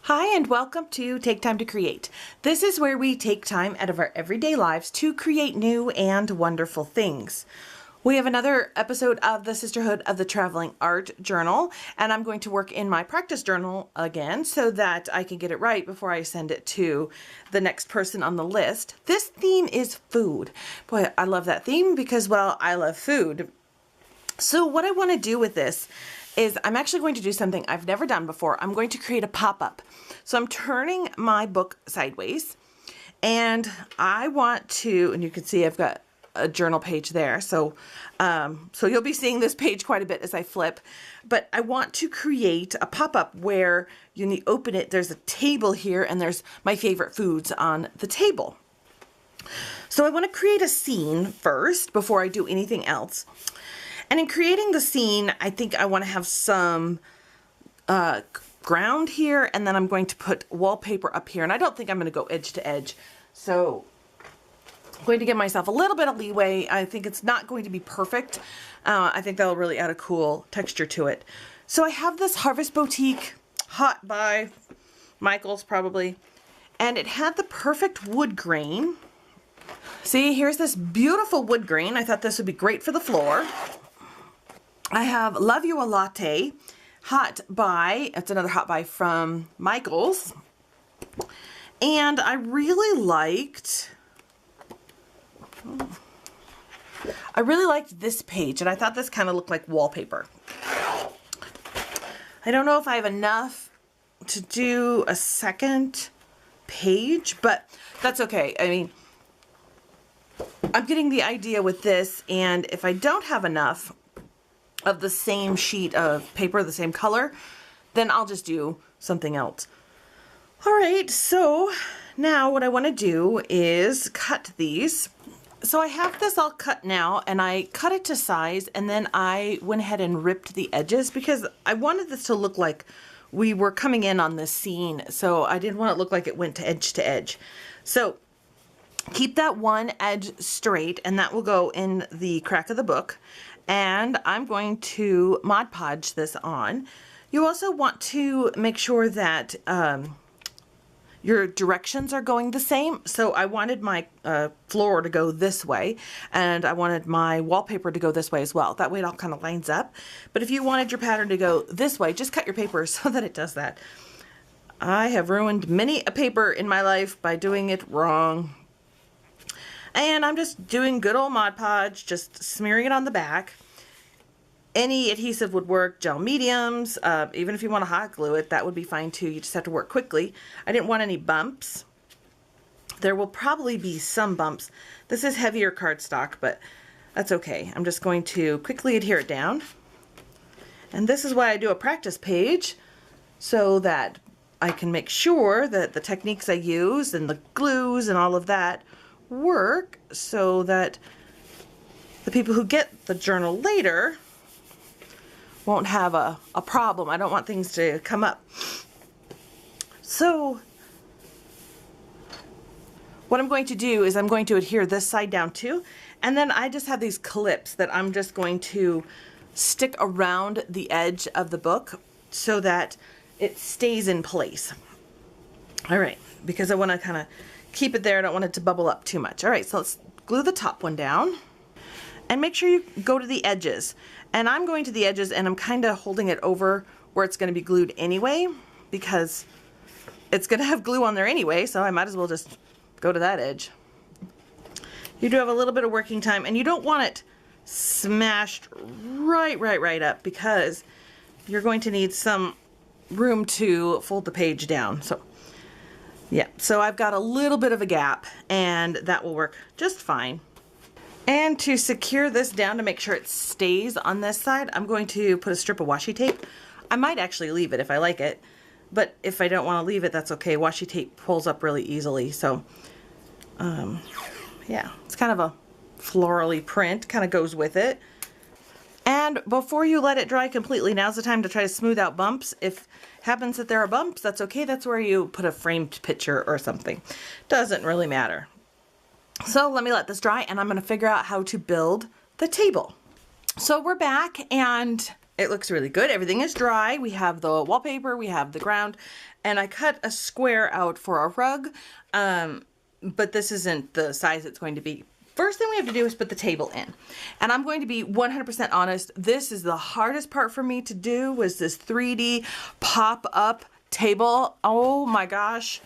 Hi and welcome to Take Time to Create. This is where we take time out of our everyday lives to create new and wonderful things. We have another episode of the Sisterhood of the Traveling Art Journal, and I'm going to work in my practice journal again so that I can get it right before I send it to the next person on the list. This theme is food. Boy, I love that theme because, well, I love food. So what I want to do with this is I'm actually going to do something I've never done before. I'm going to create a pop-up. So I'm turning my book sideways and I want to, and you can see I've got a journal page there. So you'll be seeing this page quite a bit as I flip, but I want to create a pop-up where you open it, there's a table here and there's my favorite foods on the table. So I want to create a scene first before I do anything else. And in creating the scene, I think I want to have some ground here, and then I'm going to put wallpaper up here. And I don't think I'm going to go edge to edge. So I'm going to give myself a little bit of leeway. I think it's not going to be perfect. I think that'll really add a cool texture to it. So I have this Harvest Boutique, hot by Michael's probably, and it had the perfect wood grain. See, here's this beautiful wood grain. I thought this would be great for the floor. I have Love You a Latte, hot buy. It's another hot buy from Michael's. And I really liked this page, and I thought this kind of looked like wallpaper. I don't know if I have enough to do a second page, but that's okay. I mean, I'm getting the idea with this, and if I don't have enough of the same sheet of paper, the same color, then I'll just do something else. All right, so now what I want to do is cut these. So I have this all cut now, and I cut it to size, and then I went ahead and ripped the edges because I wanted this to look like we were coming in on this scene, so I didn't want it to look like it went to edge. So keep that one edge straight, and that will go in the crack of the book. And I'm going to Mod Podge this on. You also want to make sure that your directions are going the same. So I wanted my floor to go this way, and I wanted my wallpaper to go this way as well. That way it all kind of lines up. But if you wanted your pattern to go this way, just cut your paper so that it does that. I have ruined many a paper in my life by doing it wrong. And I'm just doing good old Mod Podge, just smearing it on the back. Any adhesive would work, gel mediums, even if you want to hot glue it, that would be fine too. You just have to work quickly. I didn't want any bumps. There will probably be some bumps. This is heavier cardstock, but that's okay. I'm just going to quickly adhere it down. And this is why I do a practice page, so that I can make sure that the techniques I use and the glues and all of that work, so that the people who get the journal later won't have a problem. I don't want things to come up. So what I'm going to do is I'm going to adhere this side down too, and then I just have these clips that I'm just going to stick around the edge of the book so that it stays in place. All right, because I want to kind of keep it there. I don't want it to bubble up too much. All right, so let's glue the top one down and make sure you go to the edges. And I'm going to the edges, and I'm kind of holding it over where it's going to be glued anyway, because it's going to have glue on there anyway, so I might as well just go to that edge. You do have a little bit of working time, and you don't want it smashed right up, because you're going to need some room to fold the page down. So yeah, so I've got a little bit of a gap, and that will work just fine. And to secure this down to make sure it stays on this side, I'm going to put a strip of washi tape. I might actually leave it if I like it, but if I don't want to leave it, that's okay. Washi tape pulls up really easily. So yeah, it's kind of a florally print, kind of goes with it. And before you let it dry completely, now's the time to try to smooth out bumps. If it happens that there are bumps, that's okay. That's where you put a framed picture or something. Doesn't really matter. So let me let this dry, and I'm going to figure out how to build the table. So we're back, and it looks really good. Everything is dry. We have the wallpaper, we have the ground, and I cut a square out for a rug, but this isn't the size it's going to be. First thing we have to do is put the table in. And I'm going to be 100% honest, this is the hardest part for me to do, was this 3D pop-up table. Oh my gosh.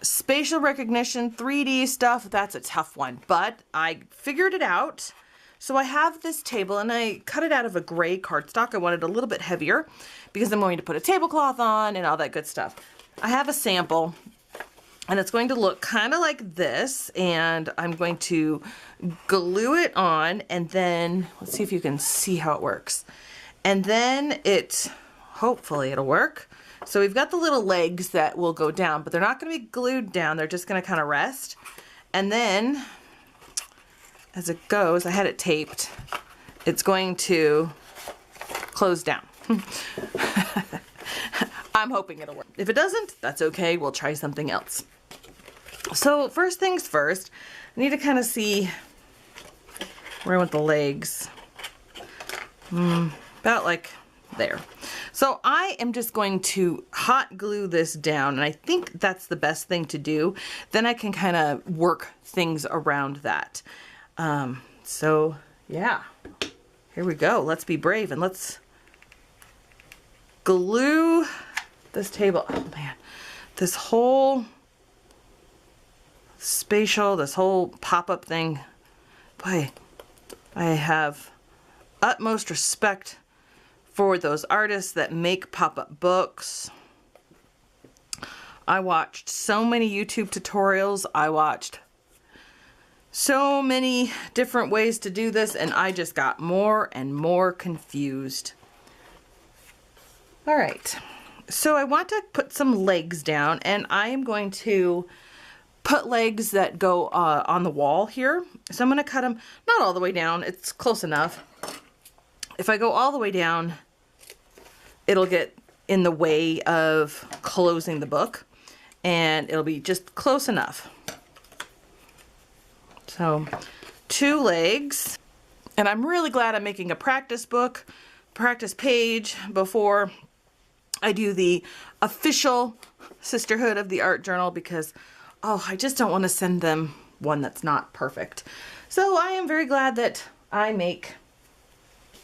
Spatial recognition, 3D stuff, that's a tough one, but I figured it out. So I have this table and I cut it out of a gray cardstock. I wanted a little bit heavier because I'm going to put a tablecloth on and all that good stuff. I have a sample and it's going to look kind of like this, and I'm going to glue it on, and then let's see if you can see how it works. And then hopefully it'll work. So we've got the little legs that will go down, but they're not going to be glued down. They're just going to kind of rest. And then as it goes, I had it taped, it's going to close down. I'm hoping it'll work. If it doesn't, that's okay. We'll try something else. So first things first, I need to kind of see where I want the legs. About like there. So I am just going to hot glue this down, and I think that's the best thing to do. Then I can kind of work things around that. So yeah, here we go. Let's be brave and let's glue this table. Oh man, this whole spatial, this whole pop-up thing. Boy, I have utmost respect for those artists that make pop-up books. I watched so many YouTube tutorials. I watched so many different ways to do this, and I just got more and more confused. All right, so I want to put some legs down, and I am going to put legs that go on the wall here. So I'm going to cut them, not all the way down, it's close enough. If I go all the way down, it'll get in the way of closing the book, and it'll be just close enough. So 2 legs, and I'm really glad I'm making a practice book, practice page before I do the official Sisterhood of the Art Journal, because I just don't want to send them one that's not perfect. So I am very glad that I make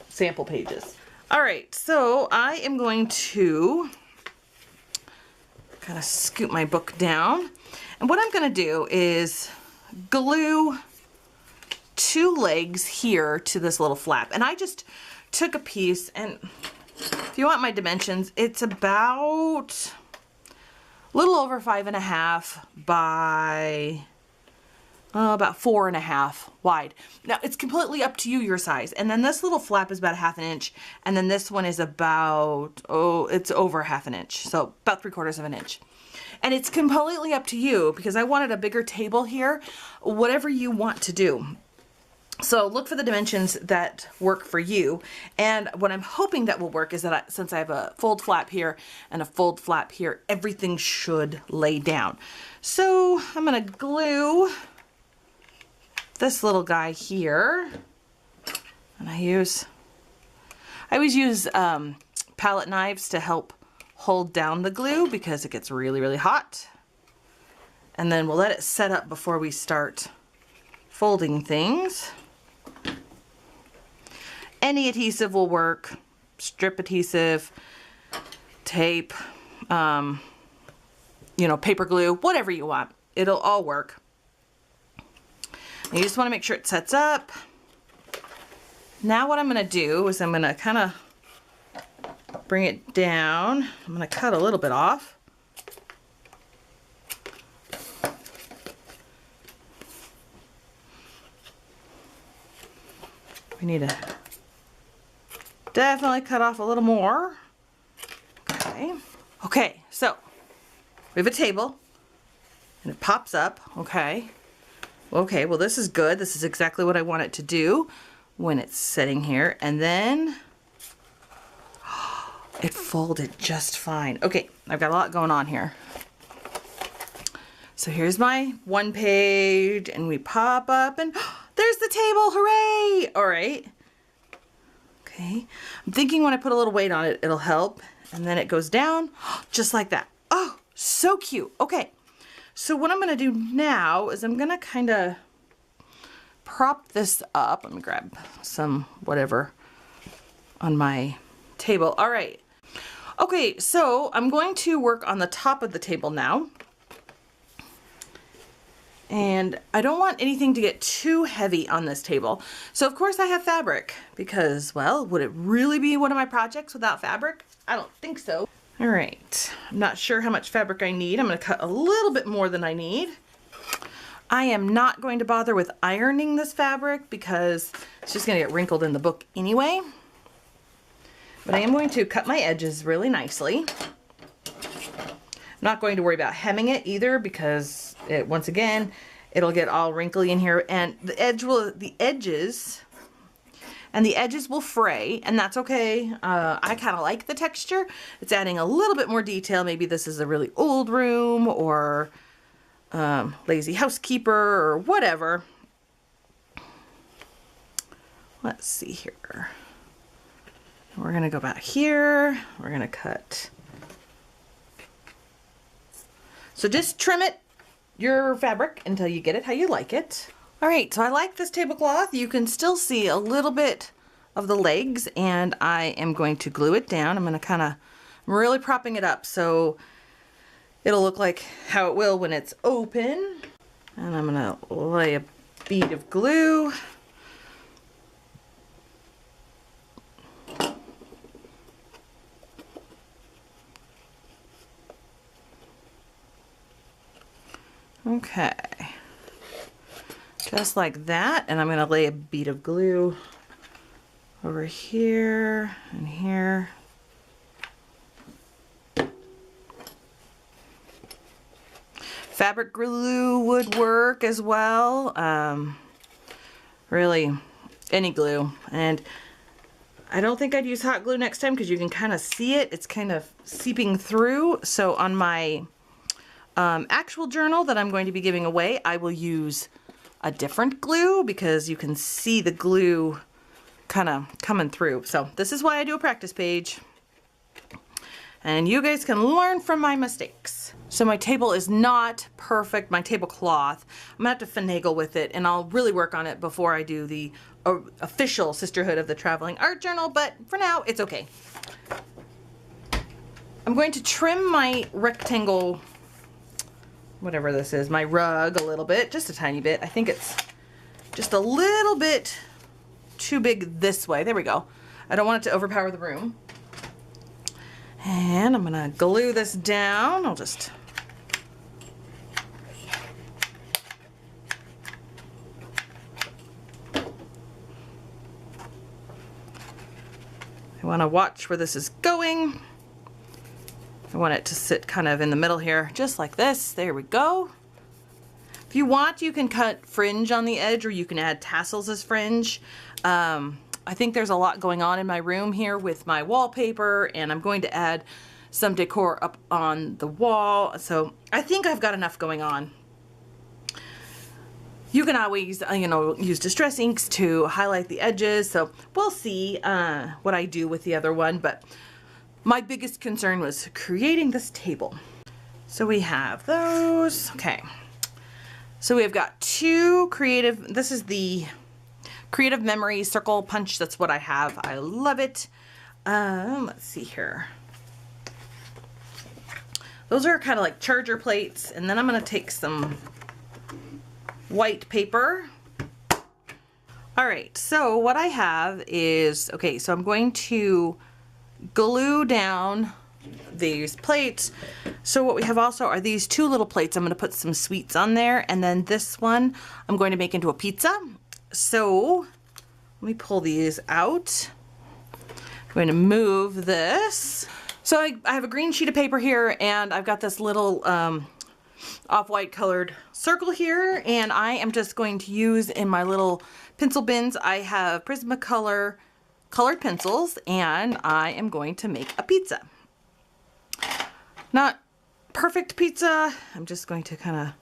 sample pages. All right, so I am going to kind of scoot my book down. And what I'm going to do is glue 2 legs here to this little flap. And I just took a piece, and if you want my dimensions, it's about a little over 5.5 by about 4.5 wide. Now it's completely up to you, your size. And then this little flap is about 1/2 inch, and then this one is about, it's over 1/2 inch, so about 3/4 inch. And it's completely up to you, because I wanted a bigger table here, whatever you want to do. So look for the dimensions that work for you. And what I'm hoping that will work is that since I have a fold flap here and a fold flap here, everything should lay down. So I'm going to glue this little guy here. And I always use palette knives to help hold down the glue, because it gets really, really hot. And then we'll let it set up before we start folding things. Any adhesive will work, strip adhesive, tape, you know, paper glue, whatever you want. It'll all work. You just want to make sure it sets up. Now what I'm going to do is I'm going to kind of bring it down. I'm going to cut a little bit off. We need to definitely cut off a little more. Okay. Okay, so we have a table and it pops up. Okay. Okay, well this is good. This is exactly what I want it to do when it's sitting here. And then it folded just fine. Okay, I've got a lot going on here. So here's my one page, and we pop up and there's the table. Hooray! All right. Okay, I'm thinking when I put a little weight on it, it'll help. And then it goes down just like that. Oh, so cute. Okay, so what I'm gonna do now is I'm gonna kind of prop this up. Let me grab some whatever on my table. All right. Okay, so I'm going to work on the top of the table now. And I don't want anything to get too heavy on this table. So of course I have fabric because, well, would it really be one of my projects without fabric? I don't think so. All right, I'm not sure how much fabric I need. I'm gonna cut a little bit more than I need. I am not going to bother with ironing this fabric because it's just gonna get wrinkled in the book anyway. But I am going to cut my edges really nicely. I'm not going to worry about hemming it either because once again, it'll get all wrinkly in here and the edges will fray, and that's okay. I kind of like the texture. It's adding a little bit more detail. Maybe this is a really old room or lazy housekeeper or whatever. Let's see here. We're gonna go back here. We're gonna cut. So just trim your fabric until you get it how you like it. All right, so I like this tablecloth. You can still see a little bit of the legs, and I am going to glue it down. I'm really propping it up so it'll look like how it will when it's open. And I'm gonna lay a bead of glue. Okay, just like that, and I'm going to lay a bead of glue over here and here. Fabric glue would work as well, really any glue, and I don't think I'd use hot glue next time because you can kind of see it. It's kind of seeping through, so on my actual journal that I'm going to be giving away, I will use a different glue because you can see the glue kind of coming through. So this is why I do a practice page. And you guys can learn from my mistakes. So my table is not perfect, my tablecloth. I'm gonna have to finagle with it, and I'll really work on it before I do the official Sisterhood of the Traveling Art Journal, but for now, it's okay. I'm going to trim my rectangle, whatever this is, my rug a little bit, just a tiny bit. I think it's just a little bit too big this way. There we go. I don't want it to overpower the room. And I'm gonna glue this down. I wanna watch where this is going. I want it to sit kind of in the middle here, just like this. There we go. If you want, you can cut fringe on the edge, or you can add tassels as fringe. I think there's a lot going on in my room here with my wallpaper, and I'm going to add some decor up on the wall. So I think I've got enough going on. You can always, use distress inks to highlight the edges. So we'll see what I do with the other one, but my biggest concern was creating this table. So we have those. Okay. So we've got two creative, this is the Creative Memory Circle Punch. That's what I have. I love it. Let's see here. Those are kind of like charger plates. And then I'm going to take some white paper. All right. So what I have is, okay, so I'm going to glue down these plates. So what we have also are these two little plates. I'm going to put some sweets on there. And then this one I'm going to make into a pizza. So let me pull these out. I'm going to move this. So I have a green sheet of paper here, and I've got this little off-white colored circle here, and I am just going to use in my little pencil bins. I have Prismacolor colored pencils, and I am going to make a pizza. Not perfect pizza. I'm just going to kind of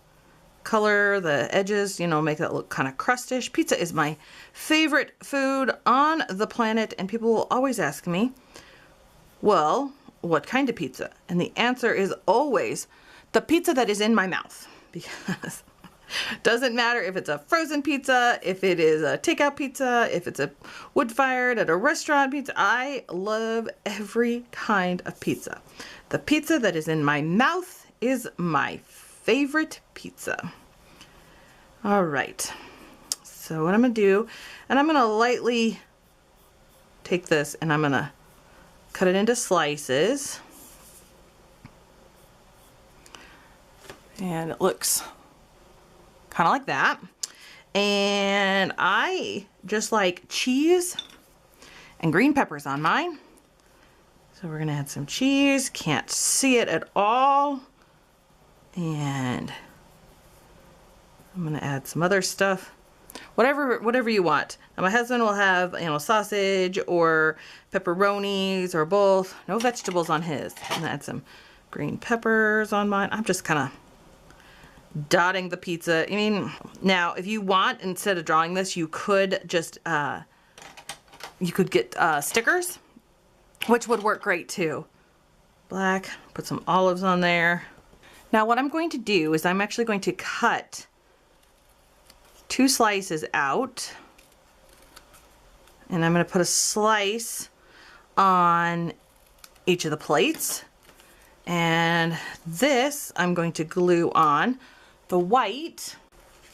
color the edges, you know, make that look kind of crustish. Pizza is my favorite food on the planet, and people will always ask me, well, what kind of pizza? And the answer is always the pizza that is in my mouth, because doesn't matter if it's a frozen pizza, if it is a takeout pizza, if it's a wood-fired at a restaurant pizza. I love every kind of pizza. The pizza that is in my mouth is my favorite pizza. All right. So what I'm going to do, and I'm going to lightly take this and I'm going to cut it into slices. And it looks kind of like that. And I just like cheese and green peppers on mine. So we're gonna add some cheese. Can't see it at all. And I'm gonna add some other stuff. Whatever you want. Now my husband will have, you know, sausage or pepperonis or both. No vegetables on his. I'm gonna add some green peppers on mine. I'm just kind of dotting the pizza. I mean, now if you want, instead of drawing this, you could just get stickers, which would work great too. Black, put some olives on there. Now what I'm going to do is I'm actually going to cut 2 slices out, and I'm going to put a slice on each of the plates, and this I'm going to glue on the white.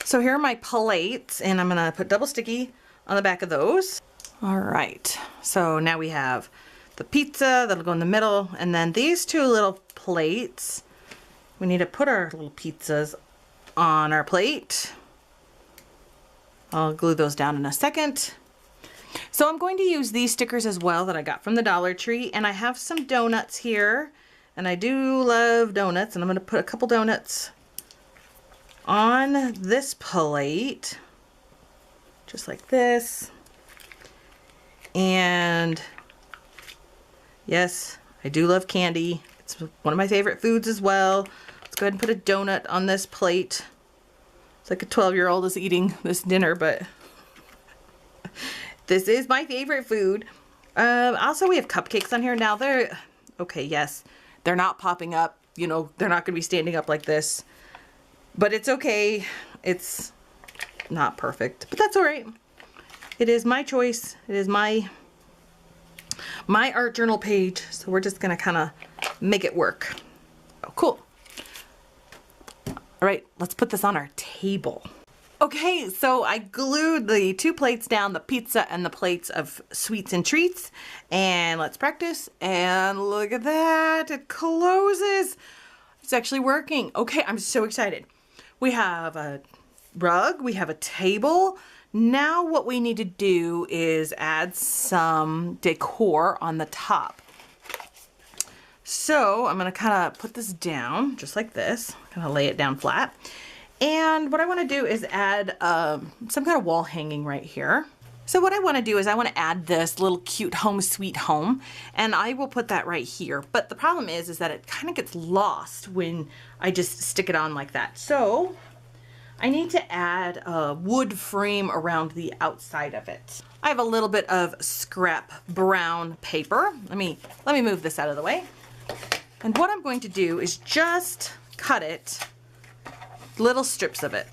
So here are my plates, and I'm gonna put double sticky on the back of those. All right, so now we have the pizza that'll go in the middle, and then these 2 little plates, we need to put our little pizzas on our plate. I'll glue those down in a second. So I'm going to use these stickers as well that I got from the Dollar Tree, and I have some donuts here, and I do love donuts, and I'm gonna put a couple donuts on this plate, just like this. And yes, I do love candy. It's one of my favorite foods as well. Let's go ahead and put a donut on this plate. It's like a 12-year-old is eating this dinner, but this is my favorite food. Also, we have cupcakes on here. Now they're, okay, yes, they're not popping up. You know, they're not gonna be standing up like this. But it's okay. It's not perfect, but that's all right. It is my choice. It is my art journal page. So we're just gonna kind of make it work. Oh, cool. All right, let's put this on our table. Okay, so I glued the 2 plates down, the pizza and the plates of sweets and treats. And let's practice. And look at that, it closes. It's actually working. Okay, I'm so excited. We have a rug, we have a table. Now what we need to do is add some decor on the top. So I'm gonna kind of put this down just like this, kind of lay it down flat. And what I wanna do is add some kind of wall hanging right here. So what I wanna do is I wanna add this little cute home sweet home, and I will put that right here. But the problem is that it kind of gets lost when I just stick it on like that. So I need to add a wood frame around the outside of it. I have a little bit of scrap brown paper. Let me move this out of the way. And what I'm going to do is just cut it, little strips of it.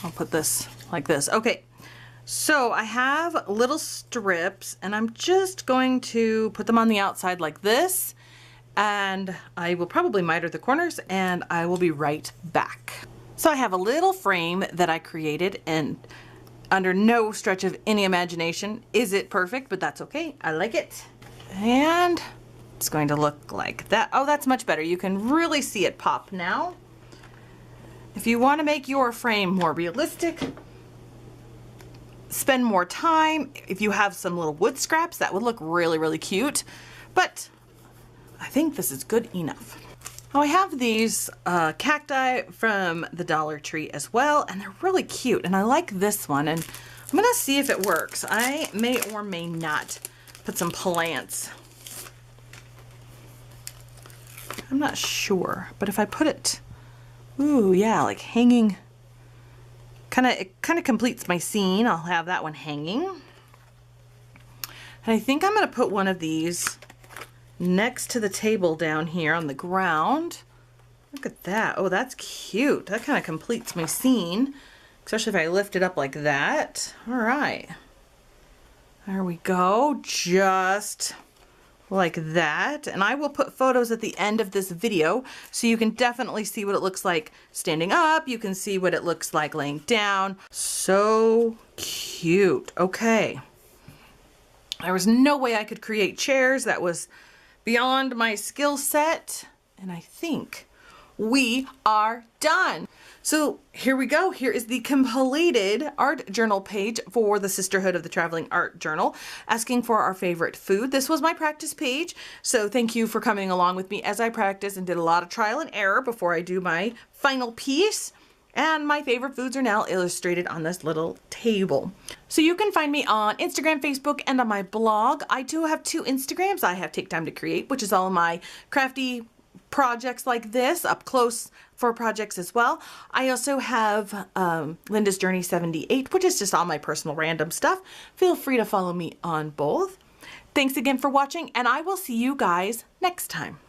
I'll put this like this. Okay. So I have little strips, and I'm just going to put them on the outside like this, and I will probably miter the corners, and I will be right back. So I have a little frame that I created, and under no stretch of any imagination is it perfect, but that's okay. I like it. And it's going to look like that. Oh, that's much better. You can really see it pop now. If you want to make your frame more realistic, spend more time. If you have some little wood scraps, that would look really, really cute. But I think this is good enough. Now I have these cacti from the Dollar Tree as well, and they're really cute. And I like this one, and I'm gonna see if it works. I may or may not put some plants. I'm not sure, but if I put it, ooh, yeah, like hanging it kind of completes my scene. I'll have that one hanging. And I think I'm going to put one of these next to the table down here on the ground. Look at that. Oh, that's cute. That kind of completes my scene, especially if I lift it up like that. All right. There we go. Just like that. And I will put photos at the end of this video so you can definitely see what it looks like standing up. You can see what it looks like laying down. So cute. Okay. There was no way I could create chairs. That was beyond my skill set. And I think we are done. So here we go. Here is the completed art journal page for the Sisterhood of the Traveling Art Journal, asking for our favorite food. This was my practice page, so thank you for coming along with me as I practiced and did a lot of trial and error before I do my final piece. And my favorite foods are now illustrated on this little table. So you can find me on Instagram, Facebook, and on my blog. I do have 2 Instagrams. I have Take Time to Create, which is all my crafty projects like this, up close for projects as well. I also have Linda's Journey 78, which is just all my personal random stuff. Feel free to follow me on both. Thanks again for watching, and I will see you guys next time.